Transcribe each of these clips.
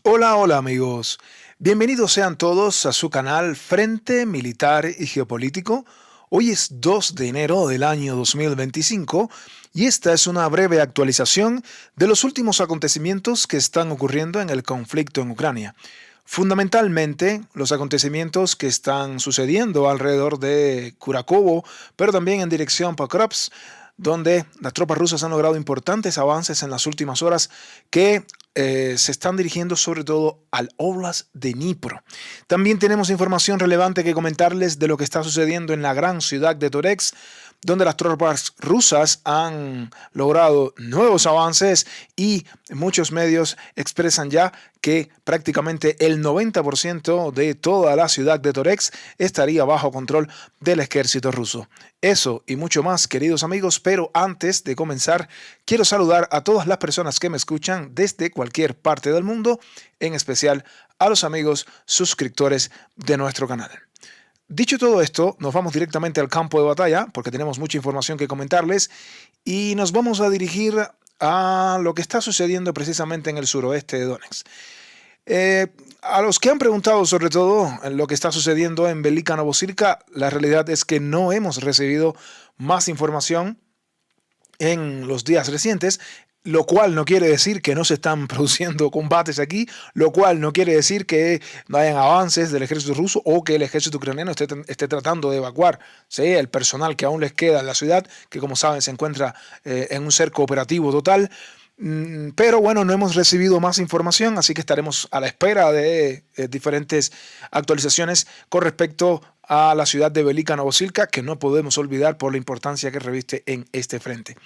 Hola, hola amigos. Bienvenidos sean todos a su canal Frente Militar y Geopolítico. Hoy es 2 de enero del año 2025 y esta es una breve actualización de los últimos acontecimientos que están ocurriendo en el conflicto en Ucrania. Fundamentalmente, los acontecimientos que están sucediendo alrededor de Kurakovo, pero también en dirección a Pokrovsk, donde las tropas rusas han logrado importantes avances en las últimas horas que se están dirigiendo sobre todo al Oblast de Dnipro. También tenemos información relevante que comentarles de lo que está sucediendo en la gran ciudad de Toretsk, donde las tropas rusas han logrado nuevos avances y muchos medios expresan ya que prácticamente el 90% de toda la ciudad de Toretsk estaría bajo control del ejército ruso. Eso y mucho más, queridos amigos, pero antes de comenzar, quiero saludar a todas las personas que me escuchan desde cualquier parte del mundo, en especial a los amigos suscriptores de nuestro canal. Dicho todo esto, nos vamos directamente al campo de batalla porque tenemos mucha información que comentarles y nos vamos a dirigir a lo que está sucediendo precisamente en el suroeste de Donetsk. A los que han preguntado sobre todo en lo que está sucediendo en Velika Novosibirsk, la realidad es que no hemos recibido más información en los días recientes, lo cual no quiere decir que no se están produciendo combates aquí, lo cual no quiere decir que no hayan avances del ejército ruso o que el ejército ucraniano esté tratando de evacuar, ¿sí?, el personal que aún les queda en la ciudad, que como saben se encuentra en un cerco operativo total. Pero bueno, no hemos recibido más información, así que estaremos a la espera de diferentes actualizaciones con respecto a la ciudad de Velika Novosibirsk, que no podemos olvidar por la importancia que reviste en este frente.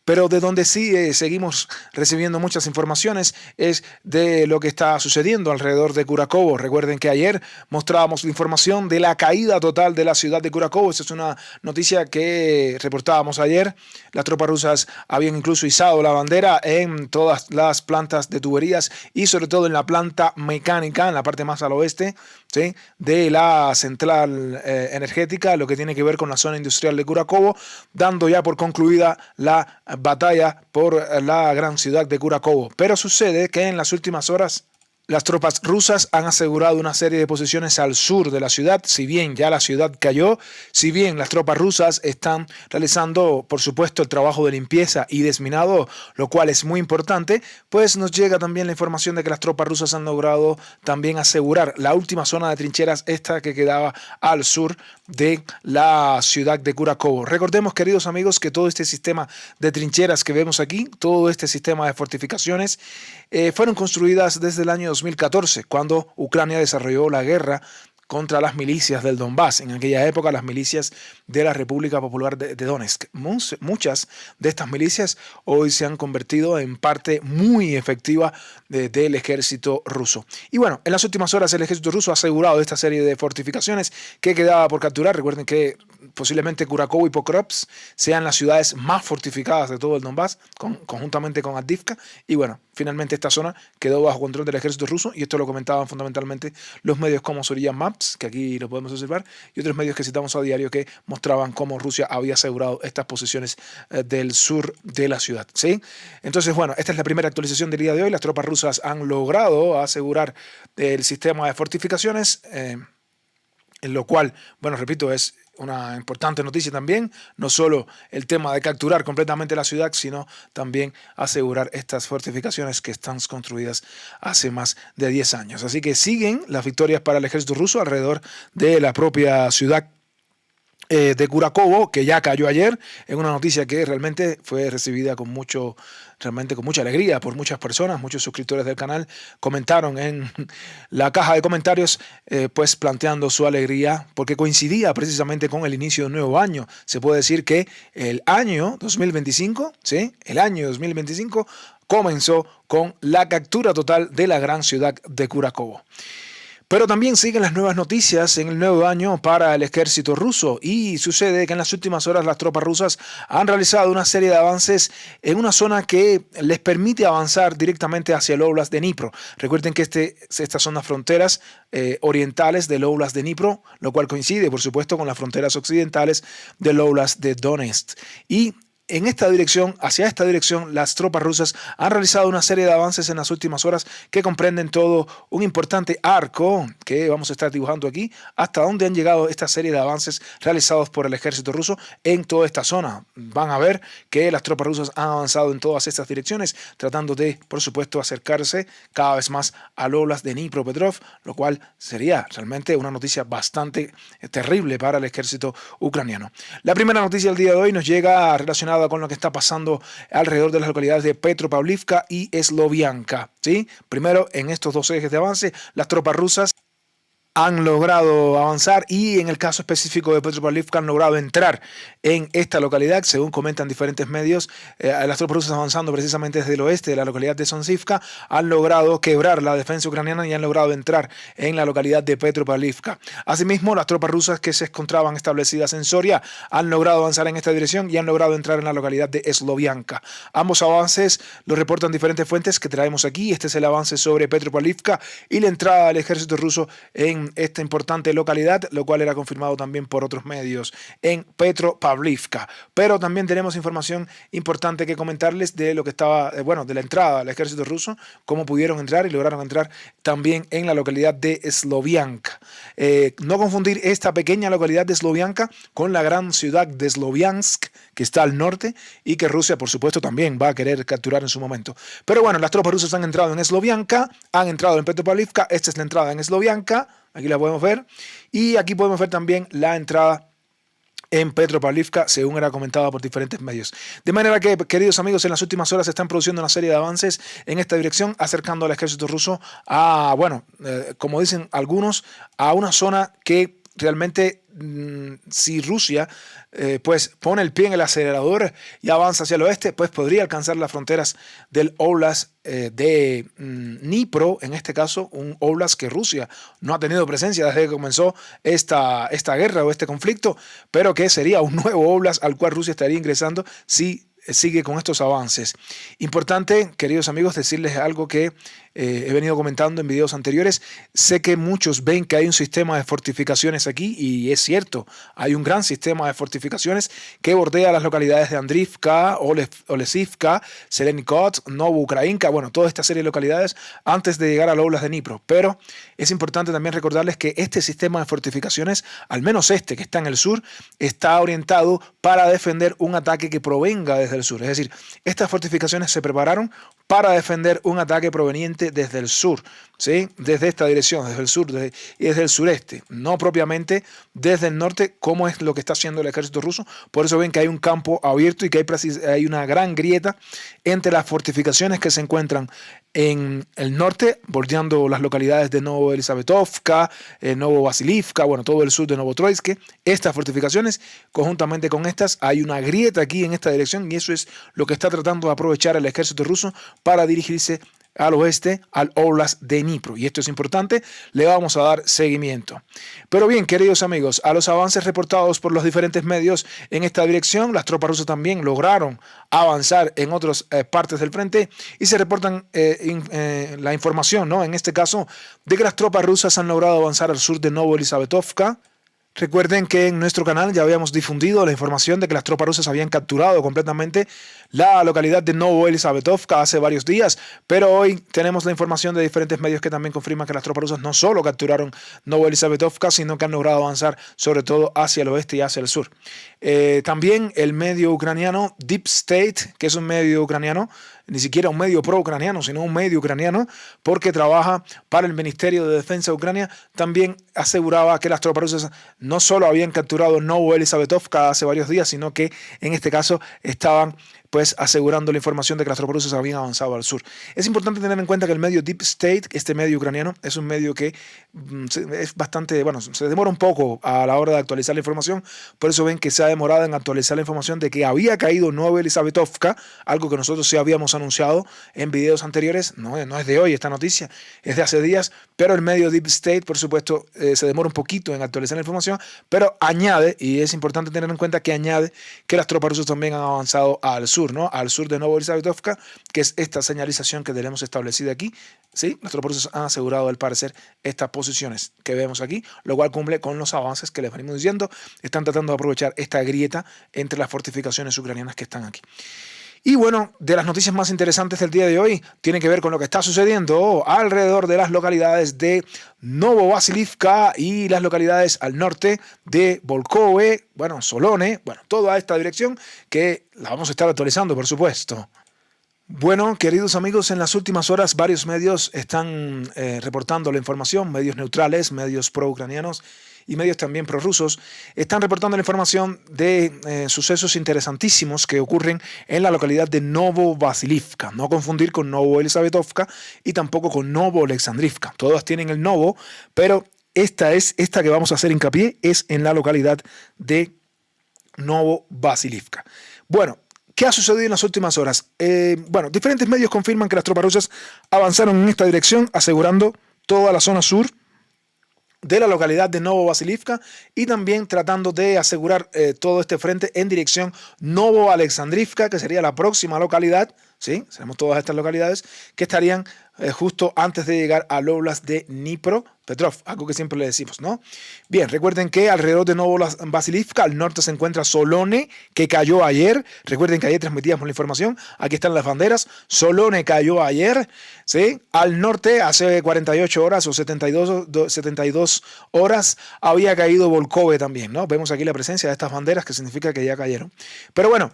Pero de donde sí seguimos recibiendo muchas informaciones es de lo que está sucediendo alrededor de Kurakovo. Recuerden que ayer mostrábamos la información de la caída total de la ciudad de Kurakovo. Esa es una noticia que reportábamos ayer. Las tropas rusas habían incluso izado la bandera en todas las plantas de tuberías y sobre todo en la planta mecánica, en la parte más al oeste, ¿sí?, de la central energética, lo que tiene que ver con la zona industrial de Kurakovo, dando ya por concluida la batalla por la gran ciudad de Kurakovo. Pero sucede que en las últimas horas las tropas rusas han asegurado una serie de posiciones al sur de la ciudad, si bien ya la ciudad cayó, si bien las tropas rusas están realizando, por supuesto, el trabajo de limpieza y desminado, lo cual es muy importante, pues nos llega también la información de que las tropas rusas han logrado también asegurar la última zona de trincheras, esta que quedaba al sur de la ciudad de Kurakovo. Recordemos, queridos amigos, que todo este sistema de trincheras que vemos aquí, todo este sistema de fortificaciones, fueron construidas desde el año 2014, cuando Ucrania desarrolló la guerra contra las milicias del Donbass. En aquella época, las milicias de la República Popular de Donetsk. Muchas de estas milicias hoy se han convertido en parte muy efectiva del ejército ruso. Y bueno, en las últimas horas el ejército ruso ha asegurado esta serie de fortificaciones que quedaba por capturar. Recuerden que posiblemente Kurakovo y Pokrovsk sean las ciudades más fortificadas de todo el Donbass, conjuntamente con Avdiivka. Y bueno, finalmente esta zona quedó bajo control del ejército ruso, y esto lo comentaban fundamentalmente los medios como Surian Maps, que aquí lo podemos observar, y otros medios que citamos a diario que mostraban cómo Rusia había asegurado estas posiciones del sur de la ciudad, ¿sí? Entonces, bueno, esta es la primera actualización del día de hoy. Las tropas rusas han logrado asegurar el sistema de fortificaciones, en lo cual, bueno, repito, es una importante noticia también, no solo el tema de capturar completamente la ciudad, sino también asegurar estas fortificaciones que están construidas hace más de 10 años. Así que siguen las victorias para el ejército ruso alrededor de la propia ciudad de Kurakovo, que ya cayó ayer, en una noticia que realmente fue recibida realmente con mucha alegría por muchas personas. Muchos suscriptores del canal comentaron en la caja de comentarios, pues planteando su alegría, porque coincidía precisamente con el inicio de un nuevo año. Se puede decir que el año 2025, ¿sí?, el año 2025 comenzó con la captura total de la gran ciudad de Kurakovo. Pero también siguen las nuevas noticias en el nuevo año para el ejército ruso, y sucede que en las últimas horas las tropas rusas han realizado una serie de avances en una zona que les permite avanzar directamente hacia el Oblast de Dnipro. Recuerden que estas son las fronteras orientales del Oblast de Dnipro, lo cual coincide, por supuesto, con las fronteras occidentales del Oblast de Donetsk. Y en esta dirección, hacia esta dirección, las tropas rusas han realizado una serie de avances en las últimas horas que comprenden todo un importante arco que vamos a estar dibujando aquí, hasta donde han llegado esta serie de avances realizados por el ejército ruso en toda esta zona. Van a ver que las tropas rusas han avanzado en todas estas direcciones, tratando de, por supuesto, acercarse cada vez más al Oblast de Dnipropetrovsk, lo cual sería realmente una noticia bastante terrible para el ejército ucraniano. La primera noticia del día de hoy nos llega relacionada con lo que está pasando alrededor de las localidades de Petropavlivka y Slovianka, ¿sí? Primero, en estos dos ejes de avance, las tropas rusas han logrado avanzar y en el caso específico de Petropavlivka han logrado entrar en esta localidad, según comentan diferentes medios. Las tropas rusas avanzando precisamente desde el oeste de la localidad de Sonzivka han logrado quebrar la defensa ucraniana y han logrado entrar en la localidad de Petropavlivka. Asimismo, las tropas rusas que se encontraban establecidas en Soria han logrado avanzar en esta dirección y han logrado entrar en la localidad de Slovianka. Ambos avances los reportan diferentes fuentes que traemos aquí. Este es el avance sobre Petropavlivka y la entrada del ejército ruso en esta importante localidad, lo cual era confirmado también por otros medios en Petropavlivka. Pero también tenemos información importante que comentarles de lo que estaba, de la entrada del ejército ruso, cómo pudieron entrar y lograron entrar también en la localidad de Slovianka. No confundir esta pequeña localidad de Slovianka con la gran ciudad de Sloviansk, que está al norte y que Rusia, por supuesto, también va a querer capturar en su momento. Pero bueno, las tropas rusas han entrado en Slovianka, han entrado en Petropavlivka. Esta es la entrada en Slovianka. Aquí la podemos ver. Y aquí podemos ver también la entrada en Petropavlivka, según era comentada por diferentes medios. De manera que, queridos amigos, en las últimas horas se están produciendo una serie de avances en esta dirección, acercando al ejército ruso a, como dicen algunos, a una zona que realmente, si Rusia pues pone el pie en el acelerador y avanza hacia el oeste, pues podría alcanzar las fronteras del Oblast de Dnipro, en este caso un Oblast que Rusia no ha tenido presencia desde que comenzó esta guerra o este conflicto, pero que sería un nuevo Oblast al cual Rusia estaría ingresando si sigue con estos avances. Importante, queridos amigos, decirles algo que he venido comentando en videos anteriores. Sé que muchos ven que hay un sistema de fortificaciones aquí y es cierto, hay un gran sistema de fortificaciones que bordea las localidades de Andrivka, Olesivka, Selenikov, Novukrayinka, toda esta serie de localidades antes de llegar al Oblast de Dnipro. Pero es importante también recordarles que este sistema de fortificaciones, al menos este que está en el sur, está orientado para defender un ataque que provenga desde el sur. Es decir, estas fortificaciones se prepararon para defender un ataque proveniente desde el sur, ¿sí? Desde esta dirección, desde el sur y desde el sureste, no propiamente desde el norte, como es lo que está haciendo el ejército ruso. Por eso ven que hay un campo abierto y que hay una gran grieta entre las fortificaciones que se encuentran en el norte, bordeando las localidades de Novoelisavetovka, Novovasilivka, todo el sur de Novotroitsk. Estas fortificaciones, conjuntamente con estas, hay una grieta aquí en esta dirección y eso es lo que está tratando de aprovechar el ejército ruso para dirigirse al oeste, al Oblast de Dnipro. Y esto es importante, le vamos a dar seguimiento. Pero bien, queridos amigos, a los avances reportados por los diferentes medios en esta dirección, las tropas rusas también lograron avanzar en otras partes del frente y se reportan la información, en este caso, de que las tropas rusas han logrado avanzar al sur de Novoelisavetovka. Recuerden que en nuestro canal ya habíamos difundido la información de que las tropas rusas habían capturado completamente la localidad de Novoelisavetovka hace varios días, pero hoy tenemos la información de diferentes medios que también confirman que las tropas rusas no solo capturaron Novoelisavetovka, sino que han logrado avanzar sobre todo hacia el oeste y hacia el sur. También el medio ucraniano Deep State, que es un medio ucraniano, ni siquiera un medio pro-ucraniano, sino un medio ucraniano, porque trabaja para el Ministerio de Defensa de Ucrania, también aseguraba que las tropas rusas no solo habían capturado Novoelisavetovka hace varios días, sino que en este caso estaban asegurando la información de que las tropas rusas habían avanzado al sur. Es importante tener en cuenta que el medio Deep State, este medio ucraniano, es un medio que es bastante, se demora un poco a la hora de actualizar la información, por eso ven que se ha demorado en actualizar la información de que había caído Novoelisavetovka, algo que nosotros sí habíamos anunciado en videos anteriores. No es de hoy esta noticia, es de hace días, pero el medio Deep State, por supuesto, se demora un poquito en actualizar la información, pero añade, y es importante tener en cuenta que añade que las tropas rusas también han avanzado al sur. sur, ¿no? Al sur de Novoelizabetovka, que es esta señalización que tenemos establecida aquí. ¿Sí? Las tropas rusas han asegurado, al parecer, estas posiciones que vemos aquí, lo cual cumple con los avances que les venimos diciendo. Están tratando de aprovechar esta grieta entre las fortificaciones ucranianas que están aquí. Y bueno, de las noticias más interesantes del día de hoy tiene que ver con lo que está sucediendo alrededor de las localidades de Novovasilivka y las localidades al norte de Volkhove, bueno, Solone, bueno, toda esta dirección que la vamos a estar actualizando, por supuesto. Bueno, queridos amigos, en las últimas horas varios medios están reportando la información, medios neutrales, medios pro-ucranianos y medios también prorrusos, están reportando la información de sucesos interesantísimos que ocurren en la localidad de Novovasilivka. No confundir con Novoelizabetovka y tampoco con Novoalexandrivka. Todas tienen el Novo, pero esta que vamos a hacer hincapié es en la localidad de Novovasilivka. Bueno, ¿qué ha sucedido en las últimas horas? Bueno, diferentes medios confirman que las tropas rusas avanzaron en esta dirección, asegurando toda la zona sur de la localidad de Novovasilivka y también tratando de asegurar todo este frente en dirección Novoalexandrivka, que sería la próxima localidad. ¿Sí? Tenemos todas estas localidades que estarían justo antes de llegar al óblast de Dnipro-Petrov, algo que siempre le decimos, ¿no? Bien, recuerden que alrededor de Novovasilivka, al norte se encuentra Solone, que cayó ayer. Recuerden que ayer transmitíamos la información. Aquí están las banderas. Solone cayó ayer, ¿sí? Al norte, hace 48 horas o 72 horas, había caído Volkhove también, ¿no? Vemos aquí la presencia de estas banderas, que significa que ya cayeron. Pero bueno,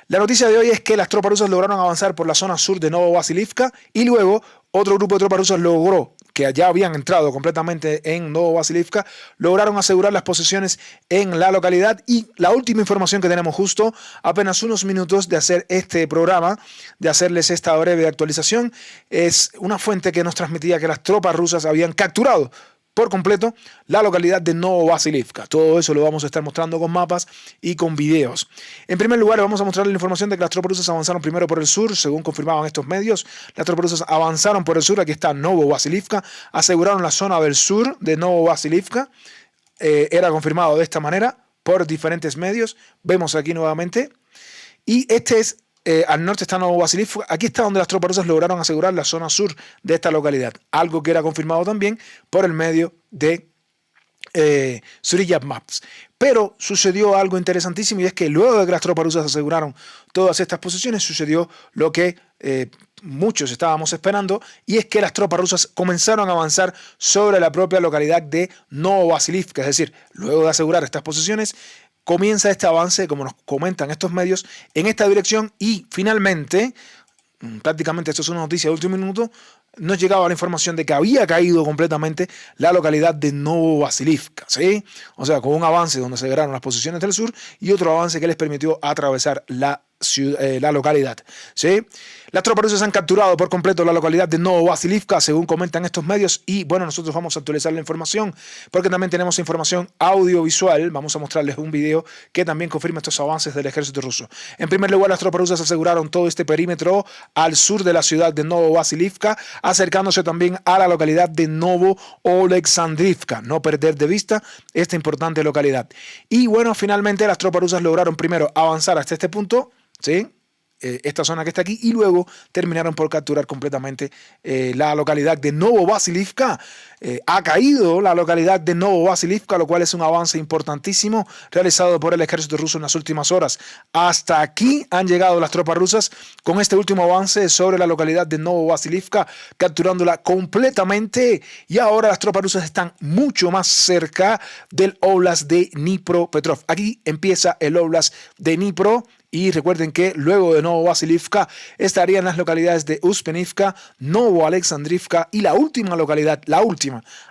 la noticia de hoy es que las tropas rusas lograron avanzar por la zona sur de Novovasilivka y luego otro grupo de tropas rusas logró, que ya habían entrado completamente en Novovasilivka, lograron asegurar las posiciones en la localidad. Y la última información que tenemos justo, apenas unos minutos de hacer este programa, de hacerles esta breve actualización, es una fuente que nos transmitía que las tropas rusas habían capturado por completo la localidad de Novovasilivka. Todo eso lo vamos a estar mostrando con mapas y con videos. En primer lugar, vamos a mostrar la información de que las tropas rusas avanzaron primero por el sur, según confirmaban estos medios. Las tropas rusas avanzaron por el sur, aquí está Novovasilivka, aseguraron la zona del sur de Novovasilivka. Era confirmado de esta manera por diferentes medios. Vemos aquí nuevamente. Y este es al norte está Novovasilivka. Aquí está donde las tropas rusas lograron asegurar la zona sur de esta localidad. Algo que era confirmado también por el medio de Suriyab Maps. Pero sucedió algo interesantísimo y es que luego de que las tropas rusas aseguraron todas estas posiciones, sucedió lo que muchos estábamos esperando, y es que las tropas rusas comenzaron a avanzar sobre la propia localidad de Novovasilivka. Es decir, luego de asegurar estas posiciones, comienza este avance, como nos comentan estos medios, en esta dirección y finalmente, prácticamente esto es una noticia de último minuto, nos llegaba la información de que había caído completamente la localidad de Novovasilivka, ¿sí? O sea, con un avance donde se agarraron las posiciones del sur y otro avance que les permitió atravesar la localidad, ¿sí? Las tropas rusas han capturado por completo la localidad de Novovasilivka, según comentan estos medios, y bueno, nosotros vamos a actualizar la información porque también tenemos información audiovisual. Vamos a mostrarles un video que también confirma estos avances del ejército ruso. En primer lugar, las tropas rusas aseguraron todo este perímetro al sur de la ciudad de Novovasilivka, acercándose también a la localidad de Novoalexandrivka. No perder de vista esta importante localidad. Y bueno, finalmente las tropas rusas lograron primero avanzar hasta este punto, ¿sí? Esta zona que está aquí, y luego terminaron por capturar completamente la localidad de Novovasilivka. Ha caído la localidad de Novovasilivka, lo cual es un avance importantísimo realizado por el ejército ruso en las últimas horas. Hasta aquí han llegado las tropas rusas con este último avance sobre la localidad de Novovasilivka, capturándola completamente, y ahora las tropas rusas están mucho más cerca del óblast de Dnipro-Petrov. Aquí empieza el óblast de Dnipro. Y recuerden que luego de Novovasilivka estarían las localidades de Uspenivka, Novoalexandrivka y la última localidad,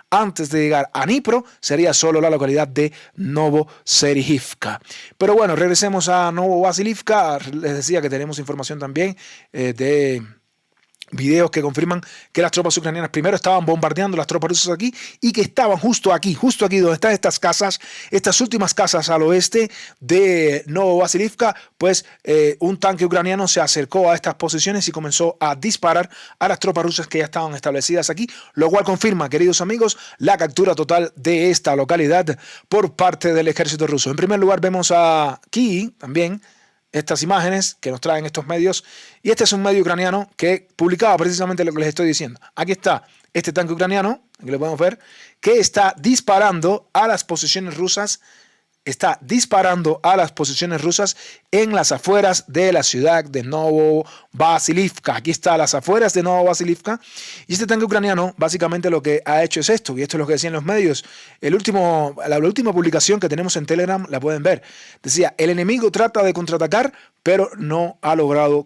antes de llegar a Dnipro, sería solo la localidad de Novoserihivka. Pero bueno, regresemos a Novovasilivka. Les decía que tenemos información también de videos que confirman que las tropas ucranianas primero estaban bombardeando las tropas rusas aquí y que estaban justo aquí donde están estas casas, estas últimas casas al oeste de Novovasilivka. Pues un tanque ucraniano se acercó a estas posiciones y comenzó a disparar a las tropas rusas que ya estaban establecidas aquí, lo cual confirma, queridos amigos, la captura total de esta localidad por parte del ejército ruso. En primer lugar, vemos aquí también estas imágenes que nos traen estos medios. Y este es un medio ucraniano que publicaba precisamente lo que les estoy diciendo. Aquí está este tanque ucraniano, aquí lo podemos ver, que está disparando a las posiciones rusas. Está disparando a las posiciones rusas en las afueras de la ciudad de Novovasilivka. Aquí está las afueras de Novovasilivka. Y este tanque ucraniano básicamente lo que ha hecho es esto, y esto es lo que decían los medios. La última publicación que tenemos en Telegram la pueden ver. Decía, el enemigo trata de contraatacar, pero no ha logrado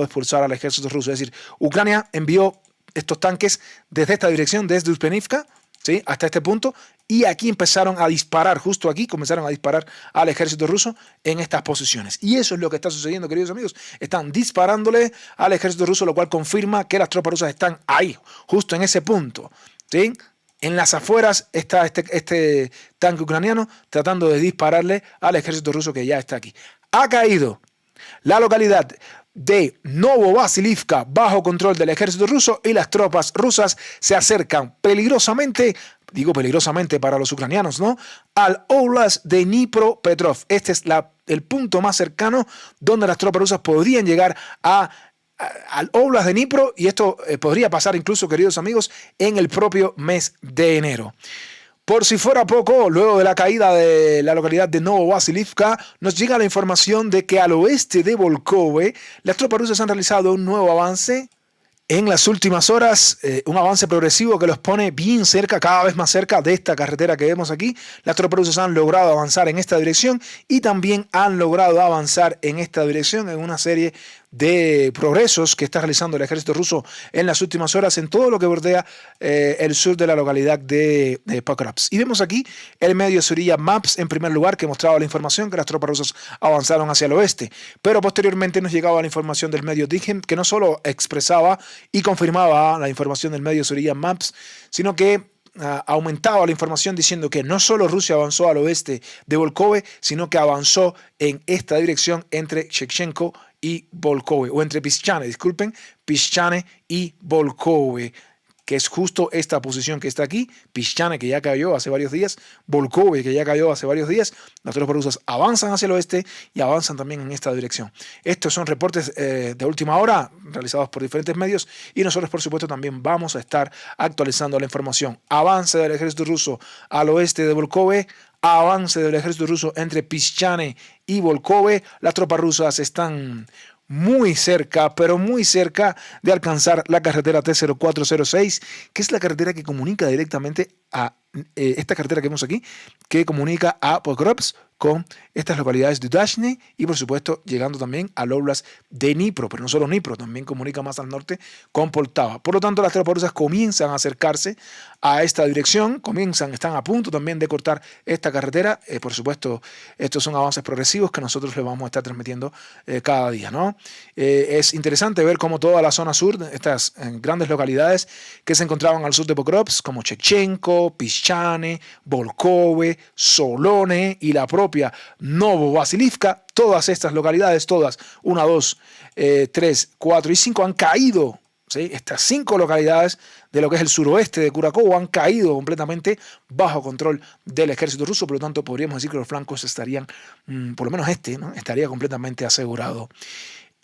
expulsar al ejército ruso. Es decir, Ucrania envió estos tanques desde esta dirección, desde Uspenivka, ¿sí?, hasta este punto, y aquí empezaron a disparar, justo aquí comenzaron a disparar al ejército ruso en estas posiciones. Y eso es lo que está sucediendo, queridos amigos. Están disparándole al ejército ruso, lo cual confirma que las tropas rusas están ahí, justo en ese punto, ¿sí? En las afueras está este tanque ucraniano tratando de dispararle al ejército ruso que ya está aquí. Ha caído la localidad de Novovasilivka bajo control del ejército ruso y las tropas rusas se acercan peligrosamente, digo peligrosamente para los ucranianos, ¿no?, al Oblast de Dnipropetrovsk. Este es el punto más cercano donde las tropas rusas podrían llegar al Oblast de Dnipro, y esto podría pasar incluso, queridos amigos, en el propio mes de enero. Por si fuera poco, luego de la caída de la localidad de Novovasilivka, nos llega la información de que al oeste de Volkhove las tropas rusas han realizado un nuevo avance en las últimas horas, un avance progresivo que los pone bien cerca, cada vez más cerca de esta carretera que vemos aquí. Las tropas rusas han logrado avanzar en esta dirección y también han logrado avanzar en esta dirección en una serie de progresos que está realizando el ejército ruso en las últimas horas en todo lo que bordea el sur de la localidad de Pokrovsk. Y vemos aquí el medio Surya Maps en primer lugar, que mostraba la información que las tropas rusas avanzaron hacia el oeste, pero posteriormente nos llegaba la información del medio Digen, que no solo expresaba y confirmaba la información del medio Surya Maps, sino que aumentaba la información diciendo que no solo Rusia avanzó al oeste de Volkhove, sino que avanzó en esta dirección entre Shevchenko y Volkhove, o entre Pischane, disculpen, Pischane y Volkhove, que es justo esta posición que está aquí. Pischane, que ya cayó hace varios días, Volkhove, que ya cayó hace varios días. Las tropas rusas avanzan hacia el oeste y avanzan también en esta dirección. Estos son reportes de última hora realizados por diferentes medios, y nosotros, por supuesto, también vamos a estar actualizando la información. Avance del ejército ruso al oeste de Volkhove, avance del ejército ruso entre Pischane y Volkhove. Las tropas rusas están muy cerca, pero muy cerca de alcanzar la carretera T0406, que es la carretera que comunica directamente a esta carretera que vemos aquí, que comunica a Pokrovsk con estas localidades de Dashny y, por supuesto, llegando también al Oblast de Dnipro, pero no solo Dnipro, también comunica más al norte con Poltava. Por lo tanto, las tropas rusas comienzan a acercarse a esta dirección, están a punto también de cortar esta carretera. Por supuesto, estos son avances progresivos que nosotros les vamos a estar transmitiendo cada día, ¿no? Es interesante ver cómo toda la zona sur, estas grandes localidades que se encontraban al sur de Pokrovsk, como Shevchenko, Pischane, Volkhove, Solone y la propia Novovasilivka, todas estas localidades, todas, 1, 2, 3, 4 y 5 han caído, ¿sí? Estas 5 localidades de lo que es el suroeste de Kurakovo han caído completamente bajo control del ejército ruso. Por lo tanto, podríamos decir que los flancos estarían, por lo menos ¿no?, estaría completamente asegurado.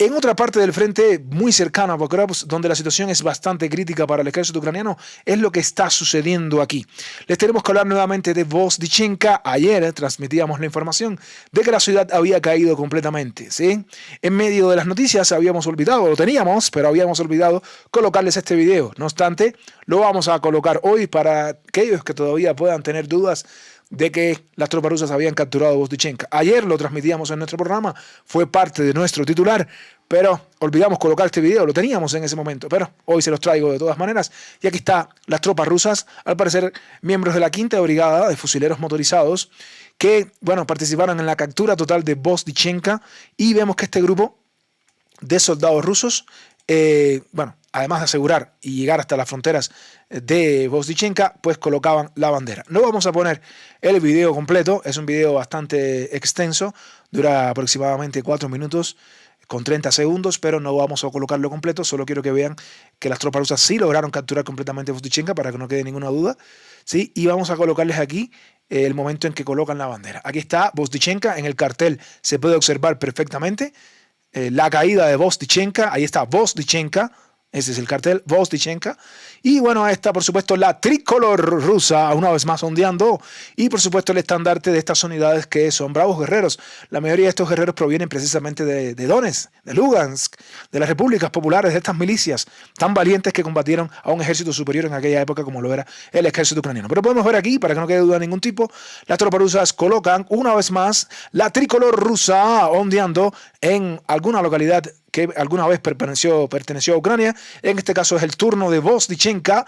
En otra parte del frente, muy cercano a Pokrovsk, donde la situación es bastante crítica para el ejército ucraniano, es lo que está sucediendo aquí. Les tenemos que hablar nuevamente de Vozdechenka. Ayer transmitíamos la información de que la ciudad había caído completamente, ¿sí? En medio de las noticias habíamos olvidado, lo teníamos, pero habíamos olvidado colocarles este video. No obstante, lo vamos a colocar hoy para aquellos que todavía puedan tener dudas de que las tropas rusas habían capturado Vozdechenka. Ayer lo transmitíamos en nuestro programa, fue parte de nuestro titular, pero olvidamos colocar este video, lo teníamos en ese momento, pero hoy se los traigo de todas maneras. Y aquí está las tropas rusas, al parecer miembros de la 5ª Brigada de Fusileros Motorizados, que, bueno, participaron en la captura total de Vozdechenka, y vemos que este grupo de soldados rusos, además de asegurar y llegar hasta las fronteras de Vozdechenka, pues colocaban la bandera. No vamos a poner el video completo, es un video bastante extenso, dura aproximadamente 4 minutos con 30 segundos, pero no vamos a colocarlo completo, solo quiero que vean que las tropas rusas sí lograron capturar completamente Vozdechenka para que no quede ninguna duda, ¿sí? Y vamos a colocarles aquí el momento en que colocan la bandera. Aquí está Vozdechenka en el cartel, se puede observar perfectamente la caída de Vozdechenka. Ahí está Vozdechenka. Ese es el cartel, Vozdechenka. Y bueno, ahí está por supuesto la tricolor rusa, una vez más ondeando. Y por supuesto el estandarte de estas unidades que son bravos guerreros. La mayoría de estos guerreros provienen precisamente de Donetsk, de Lugansk, de las repúblicas populares, de estas milicias tan valientes que combatieron a un ejército superior en aquella época como lo era el ejército ucraniano. Pero podemos ver aquí, para que no quede duda de ningún tipo, las tropas rusas colocan una vez más la tricolor rusa ondeando en alguna localidad que alguna vez perteneció a Ucrania. En este caso es el turno de Vozdechenka.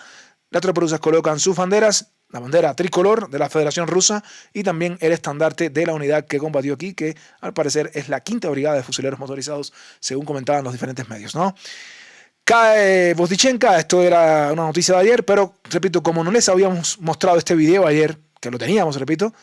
Las tropas rusas colocan sus banderas, la bandera tricolor de la Federación Rusa y también el estandarte de la unidad que combatió aquí, que al parecer es la 5ª Brigada de Fusileros Motorizados, según comentaban los diferentes medios, ¿no? Cae Vozdechenka, esto era una noticia de ayer, pero repito, como no les habíamos mostrado este video ayer, que lo teníamos, repito,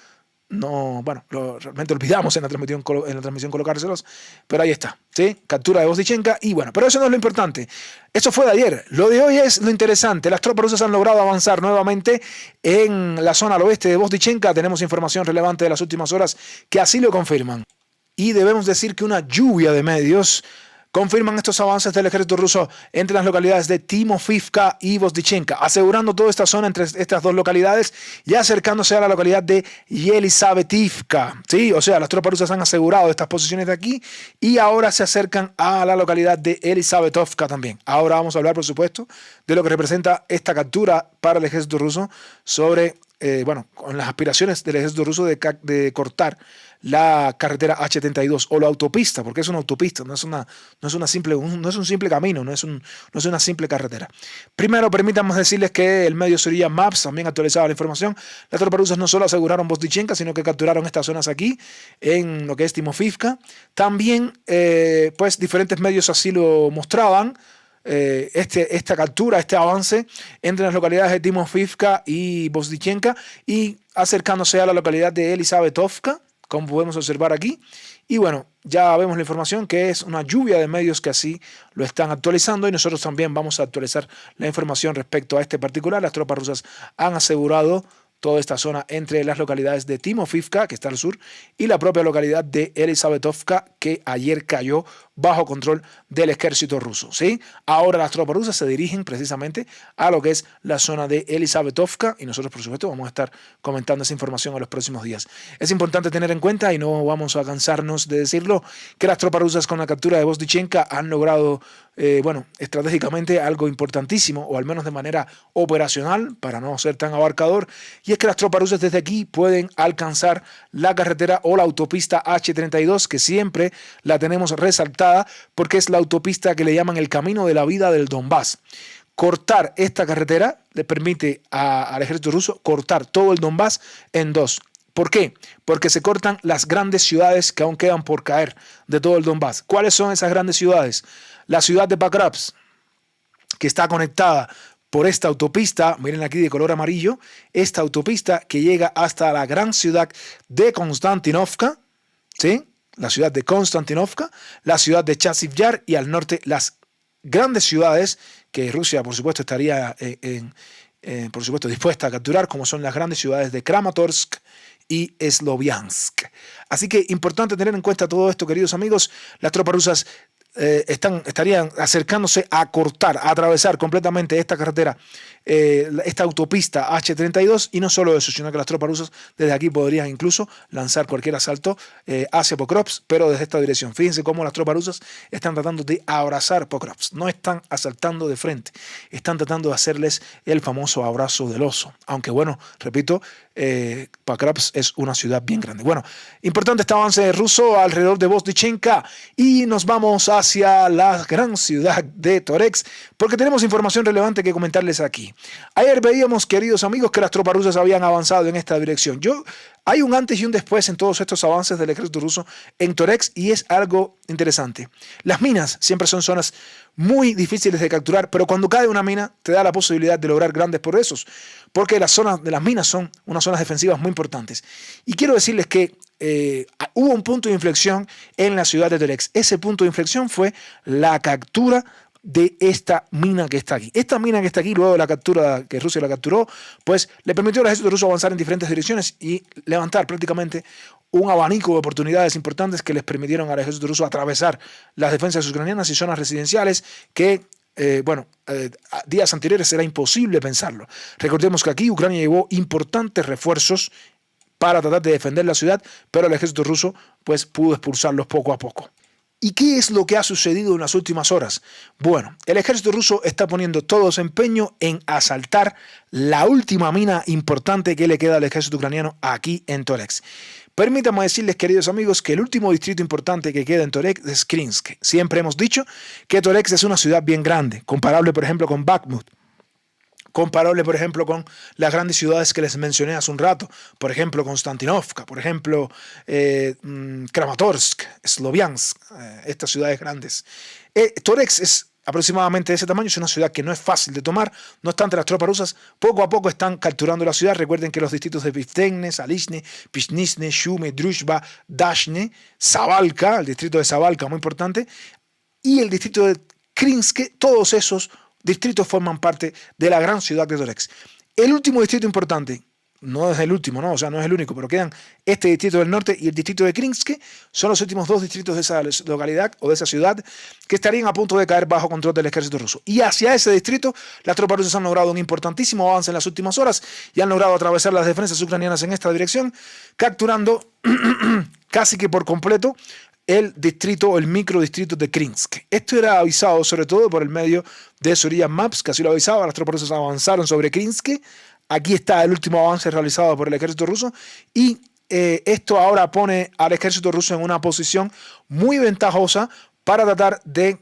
no, bueno, realmente olvidamos en la transmisión colocárselos, pero ahí está, ¿sí? Captura de Vozdechenka y bueno, pero eso no es lo importante. Eso fue de ayer. Lo de hoy es lo interesante. Las tropas rusas han logrado avanzar nuevamente en la zona al oeste de Vozdechenka. Tenemos información relevante de las últimas horas que así lo confirman. Y debemos decir que una lluvia de medios confirman estos avances del ejército ruso entre las localidades de Timofivka y Vozdechenka, asegurando toda esta zona entre estas dos localidades y acercándose a la localidad de Yelisavetivka. ¿Sí? O sea, las tropas rusas han asegurado estas posiciones de aquí y ahora se acercan a la localidad de Elisavetovka también. Ahora vamos a hablar, por supuesto, de lo que representa esta captura para el ejército ruso sobre, con las aspiraciones del ejército ruso de cortar la carretera H-32 o la autopista, porque es una autopista, no es un simple camino, no es una simple carretera. Primero, permítanme decirles que el medio Surya Maps también actualizaba la información. Las tropas rusas no solo aseguraron Vozdechenka, sino que capturaron estas zonas aquí, en lo que es Timofivka. También, diferentes medios así lo mostraban. Esta captura, este avance entre las localidades de Timofivka y Vozdechenka y acercándose a la localidad de Elisavetovka, como podemos observar aquí. Y bueno, ya vemos la información que es una lluvia de medios que así lo están actualizando y nosotros también vamos a actualizar la información respecto a este particular. Las tropas rusas han asegurado toda esta zona entre las localidades de Timofivka, que está al sur, y la propia localidad de Elisavetovka, que ayer cayó bajo control del ejército ruso, ¿sí? Ahora las tropas rusas se dirigen precisamente a lo que es la zona de Elisavetovka y nosotros, por supuesto, vamos a estar comentando esa información en los próximos días. Es importante tener en cuenta, y no vamos a cansarnos de decirlo, que las tropas rusas con la captura de Vozdechenka han logrado, estratégicamente algo importantísimo, o al menos de manera operacional, para no ser tan abarcador, y es que las tropas rusas desde aquí pueden alcanzar la carretera o la autopista H-32, que siempre la tenemos resaltada porque es la autopista que le llaman el camino de la vida del Donbass. Cortar esta carretera le permite al ejército ruso cortar todo el Donbass en dos. ¿Por qué? Porque se cortan las grandes ciudades que aún quedan por caer de todo el Donbass. ¿Cuáles son esas grandes ciudades? La ciudad de Pakrovsk, que está conectada por esta autopista, miren aquí de color amarillo, esta autopista que llega hasta la gran ciudad de Konstantinovka, ¿sí? La ciudad de Konstantinovka, la ciudad de Chasiv Yar y al norte las grandes ciudades que Rusia, por supuesto, estaría por supuesto dispuesta a capturar, como son las grandes ciudades de Kramatorsk y Sloviansk. Así que importante tener en cuenta todo esto, queridos amigos. Las tropas rusas estarían acercándose a cortar, a atravesar completamente esta carretera, esta autopista H-32, y no solo eso, sino que las tropas rusas desde aquí podrían incluso lanzar cualquier asalto hacia Pokrovsk, pero desde esta dirección. Fíjense cómo las tropas rusas están tratando de abrazar Pokrovsk, no están asaltando de frente, están tratando de hacerles el famoso abrazo del oso, aunque bueno, repito, Pokrovsk es una ciudad bien grande. Bueno, importante este avance ruso alrededor de Vozdechenka y nos vamos hacia la gran ciudad de Toretsk porque tenemos información relevante que comentarles aquí. Ayer veíamos, queridos amigos, que las tropas rusas habían avanzado en esta dirección. Hay un antes y un después en todos estos avances del ejército ruso en Toretsk y es algo interesante. Las minas siempre son zonas muy difíciles de capturar, pero cuando cae una mina te da la posibilidad de lograr grandes progresos, porque las zonas de las minas son unas zonas defensivas muy importantes. Y quiero decirles que hubo un punto de inflexión en la ciudad de Toretsk. Ese punto de inflexión fue la captura de esta mina que está aquí. Esta mina que está aquí, luego de la captura, que Rusia la capturó, pues le permitió al ejército ruso avanzar en diferentes direcciones y levantar prácticamente un abanico de oportunidades importantes que les permitieron al ejército ruso atravesar las defensas ucranianas y zonas residenciales que días anteriores era imposible pensarlo. Recordemos que aquí Ucrania llevó importantes refuerzos para tratar de defender la ciudad, pero el ejército ruso pues pudo expulsarlos poco a poco. ¿Y qué es lo que ha sucedido en las últimas horas? Bueno, el ejército ruso está poniendo todo su empeño en asaltar la última mina importante que le queda al ejército ucraniano aquí en Toretsk. Permítanme decirles, queridos amigos, que el último distrito importante que queda en Toretsk es Krinsk. Siempre hemos dicho que Toretsk es una ciudad bien grande, comparable, por ejemplo, con Bakhmut, comparable, por ejemplo, con las grandes ciudades que les mencioné hace un rato, por ejemplo, Konstantinovka, por ejemplo, Kramatorsk, Sloviansk, estas ciudades grandes. Toretsk es aproximadamente de ese tamaño, es una ciudad que no es fácil de tomar, no obstante las tropas rusas poco a poco están capturando la ciudad. Recuerden que los distritos de Vivtene, Salishne, Pishnisne, Shume, Druzhba, Dashne, Savalka, el distrito de Savalka, muy importante, y el distrito de Krinsk, todos esos distritos forman parte de la gran ciudad de Toretsk. El último distrito importante, no es el último, no, o sea, no es el único, pero quedan este distrito del norte y el distrito de Krinsk, son los últimos dos distritos de esa localidad o de esa ciudad que estarían a punto de caer bajo control del ejército ruso. Y hacia ese distrito, las tropas rusas han logrado un importantísimo avance en las últimas horas y han logrado atravesar las defensas ucranianas en esta dirección, capturando casi que por completo el distrito o el microdistrito de Krinsk. Esto era avisado sobre todo por el medio de Surya Maps, que así lo avisaba. Las tropas rusas avanzaron sobre Krinsk. Aquí está el último avance realizado por el ejército ruso y esto ahora pone al ejército ruso en una posición muy ventajosa para tratar de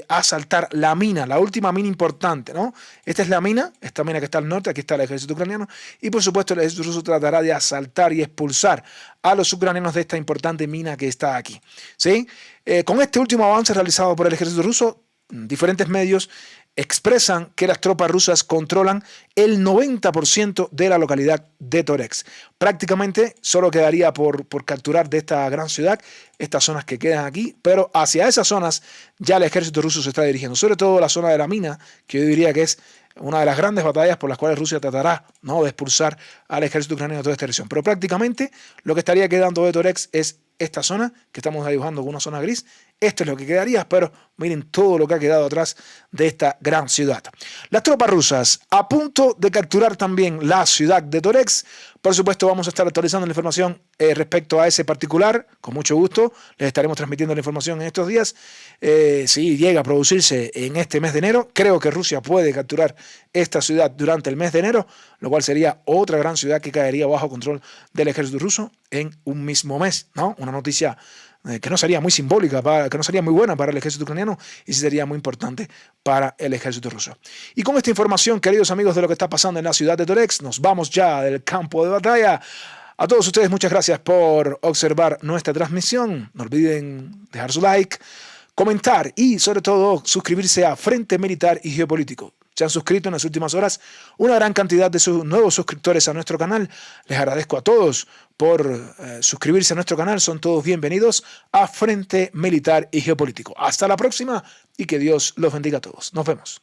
asaltar la mina, la última mina importante, ¿no? Esta es la mina, esta mina que está al norte, aquí está el ejército ucraniano y por supuesto el ejército ruso tratará de asaltar y expulsar a los ucranianos de esta importante mina que está aquí, ¿sí? Con este último avance realizado por el ejército ruso, diferentes medios expresan que las tropas rusas controlan el 90% de la localidad de Toretsk. Prácticamente solo quedaría por capturar de esta gran ciudad estas zonas que quedan aquí, pero hacia esas zonas ya el ejército ruso se está dirigiendo, sobre todo la zona de la mina, que yo diría que es una de las grandes batallas por las cuales Rusia tratará, ¿no?, de expulsar al ejército ucraniano de toda esta región. Pero prácticamente lo que estaría quedando de Toretsk es esta zona, que estamos dibujando con una zona gris. Esto es lo que quedaría, pero miren todo lo que ha quedado atrás de esta gran ciudad. Las tropas rusas a punto de capturar también la ciudad de Toretsk. Por supuesto, vamos a estar actualizando la información respecto a ese particular. Con mucho gusto les estaremos transmitiendo la información en estos días. Si llega a producirse en este mes de enero, creo que Rusia puede capturar esta ciudad durante el mes de enero, lo cual sería otra gran ciudad que caería bajo control del ejército ruso en un mismo mes, ¿no? Una noticia que no sería muy simbólica, que no sería muy buena para el ejército ucraniano y sí sería muy importante para el ejército ruso. Y con esta información, queridos amigos, de lo que está pasando en la ciudad de Toretsk, nos vamos ya del campo de batalla. A todos ustedes, muchas gracias por observar nuestra transmisión. No olviden dejar su like, comentar y, sobre todo, suscribirse a Frente Militar y Geopolítico. Se han suscrito en las últimas horas una gran cantidad de sus nuevos suscriptores a nuestro canal. Les agradezco a todos por suscribirse a nuestro canal. Son todos bienvenidos a Frente Militar y Geopolítico. Hasta la próxima y que Dios los bendiga a todos. Nos vemos.